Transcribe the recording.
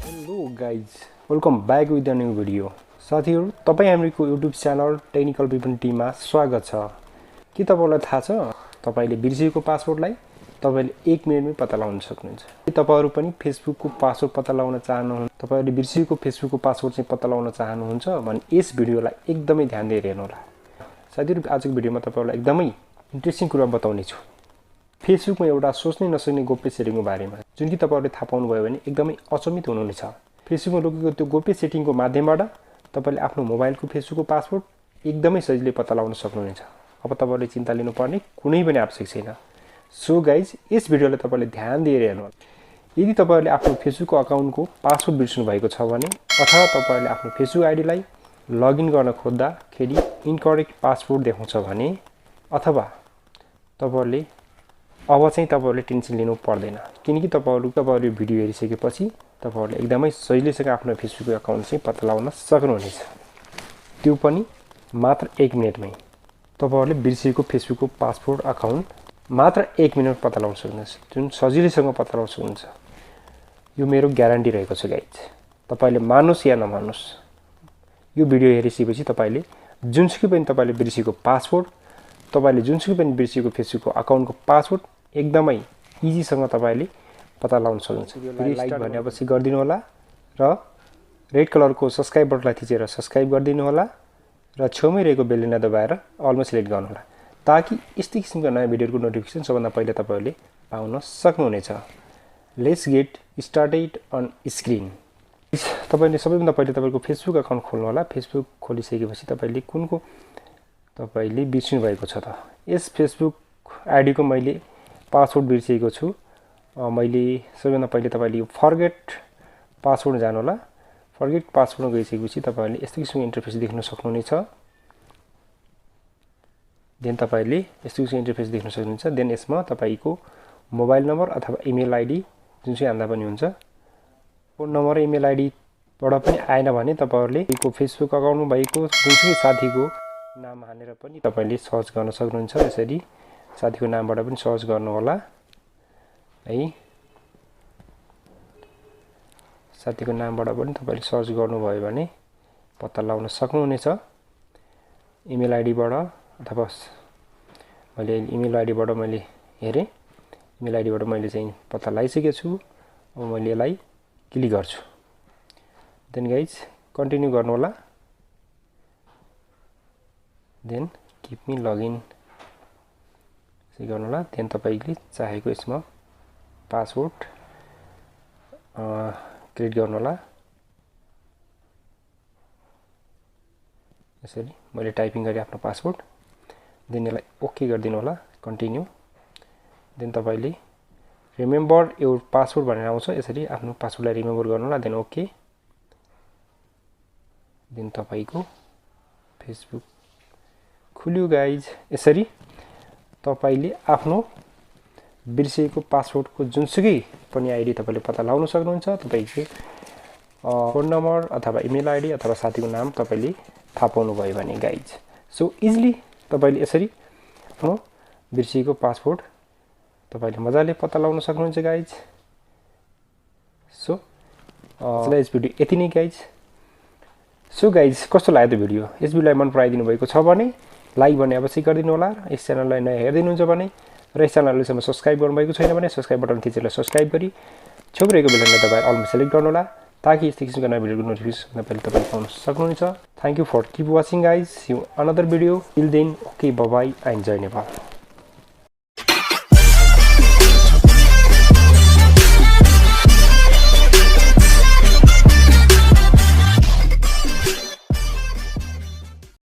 Hello guys, welcome back with a new video. साथीहरु तपाई हाम्रो YouTube channel technical Bipin T मा स्वागत छ। के तपाईलाई थाहा छ तपाईले बिर्सिएको पासवर्डलाई तपाईले 1 मिनेटमै पत्ता लगाउन सक्नुहुन्छ। के तपाईहरु पनि फेसबुकको पासवर्ड पत्ता लगाउन चाहनुहुन्छ? तपाईले बिर्सिएको फेसबुकको पासवर्ड चाहिँ पत्ता लगाउन चाहनुहुन्छ भने यस भिडियोलाई एकदमै ध्यान दिएर हेर्नु होला। साथीहरु आजको भिडियोमा तपाईहरुलाई एकदमै इन्ट्रेस्टिङ कुरा बताउने छु। फेसबुकमा एउटा सोच्नै नसक्ने गोप्य सेटिङको बारेमा जुन कि तपाईहरुले थाहा पाउनु भयो भने एकदमै अचम्मित हुनुहुनेछ। फेसबुकमा लुकेको त्यो गोप्य सेटिङको माध्यमबाट तपाईले आफ्नो मोबाइलको फेसबुकको पासवर्ड एकदमै सजिलै पत्ता लगाउन सक्नुहुनेछ। अब तपाईले चिन्ता लिनुपर्ने कुनै पनि आवश्यक छैन। सो गाइज यस भिडियोलाई तपाईले ध्यान दिएर हेर्नु होला। यदि तपाईले आफ्नो फेसबुकको अकाउन्टको पासवर्ड बिर्सनु भएको छ भने अथवा तपाईले आफ्नो फेसबुक आइडीलाई लगइन गर्न खोज्दाखेरि इनकरेक्ट पासवर्ड देखाउँछ भने अथवा तपाईले अब चाहिँ तपाईहरुले टेन्सन लिनु पर्दैन किनकि तपाईहरु भिडियो हेरिसकेपछि तपाईहरुले एकदमै सजिलैसँग आफ्नो फेसबुक अकाउन्ट चाहिँ पत्ता लगाउन सक्नुहुनेछ। त्यो पनि मात्र 1 मिनेटमै। तपाईहरुले बिर्सिएको फेसबुकको पासवर्ड अकाउन्ट मात्र 1 मिनेट पत्ता लगाउन सक्नुहुन्छ। जुन सजिलैसँग पत्ता लगाउन सक्नुहुन्छ। यो मेरो ग्यारेन्टी रहेको छ गाइज। तपाईले मान्नुस् या नमान्नुस् यो भिडियो हेरिसकेपछि तपाईले जुनसुकै पनि तपाईले बिर्सिएको पासवर्ड तपाईले जुनसुकै पनि बिर्सिएको फेसबुकको अकाउन्टको पासवर्ड एकदमै इजीसँग तपाईले पत्ता लगाउन सक्नुहुन्छ। भिडियो लाइक भने अवश्य गर्दिनु होला र रेड कलरको सब्स्क्राइब बटनलाई थिचेर सब्स्क्राइब गर्दिनु होला र छेउमै रहेको बेल आइकन दबाएर अलमा सिलेक्ट गर्नु होला ताकि यस्तै किसिमका नयाँ भिडियोहरुको नोटिफिकेसन सबभन्दा पहिले तपाईहरुले पाउन सक्नुहुनेछ। Let's get started on screen. तपाईले सबैभन्दा पहिले तपाईको फेसबुक अकाउन्ट खोल्नु होला। फेसबुक खोलिसकेपछि तपाईले कुनको तपाईले बिर्सिनु भएको छ त। यस फेसबुक आइडी को मैले पासवर्ड बिर्सिएको छु। मैले सबैभन्दा पहिले तपाईले यो फर्गेट पासवर्ड जानु होला। फर्गेट पासवर्ड गइसकेपछि तपाईले यस्तो किसिमको इन्टरफेस देख्न सक्नुहुनेछ। देन तपाईले यस्तो किसिमको इन्टरफेस देख्न सक्नुहुन्छ। देन यसमा तपाईको मोबाइल नम्बर अथवा इमेल आइडी जुन चाहिँ हाल्दा पनि हुन्छ। फोन नम्बर इमेल आइडी बाट पनि आएन भने तपाईहरुले यो फेसबुक अकाउन्टमा भएको जुनसुकै साथीको नाम हालेर पनि तपाईले सर्च गर्न सक्नुहुन्छ। यसरी साथीको नामबाट पनि सर्च गर्नु होला है। साथीको नामबाट पनि तपाईले सर्च गर्नुभयो भने पत्ता लगाउन सक्नुहुनेछ। इमेल आइडी बाट अथवा मैले इमेल आइडी बाट मैले हेरे। इमेल आइडी बाट मैले चाहिँ पत्ता लगाइसकेको छु। अब मैले यसलाई क्लिक गर्छु। देन गाइज कन्टिन्यू गर्नु होला। देन कीप मी लगइन चाहिँ गर्नु होला। देन तपाईले चाहेको यसमा पासवर्ड क्रिएट गर्नु होला। यसरी मैले टाइपिङ गरे आफ्नो पासवर्ड। देन यसलाई ओके गर्दिनु होला। कन्टिन्यू। देन तपाईले रिमेम्बर योर पासवर्ड भनेर आउँछ। यसरी आफ्नो पासवर्डलाई रिमेम्बर गर्नु होला। Then okay. देन तपाईको फेसबुक खुल्यो गाइज। यसरी तपाईले आफ्नो बिर्सिएको पासवर्डको जुनसुकै पनि आइडी तपाईले पत्ता लगाउन सक्नुहुन्छ। तपाईको फोन नम्बर अथवा इमेल आइडी अथवा साथीको नाम तपाईले थाहा पाउनु भयो भने गाइज। सो इजिली तपाईले यसरी आफ्नो बिर्सिएको पासवर्ड तपाईले मजाले पत्ता लगाउन सक्नुहुन्छ गाइज। सो यस भिडियो यति नै गाइज। सो गाइज कस्तो लाग्यो भिडियो? यस भिडियोलाई मन पराइदिनु भएको छ भने लाइक भने अवश्य गरिदिनु होला। यस च्यानललाई नयाँ हेर्दिनुहुन्छ भने र यस च्यानललाई सब्स्क्राइब गर्नुभएको छैन भने सब्स्क्राइब बटन थिचेर सब्स्क्राइब गरी छेउमा रहेको बेल आइकन दबाएर अलमा सिलेक्ट गर्नु होला ताकि यस्तै किसिमका नयाँ भिडियोको नोटिफिकेसन तपाईले पाउन सक्नुहुनेछ। Thank you for keep watching guys. See you another video. Till then okay bye bye and जय नेपाल।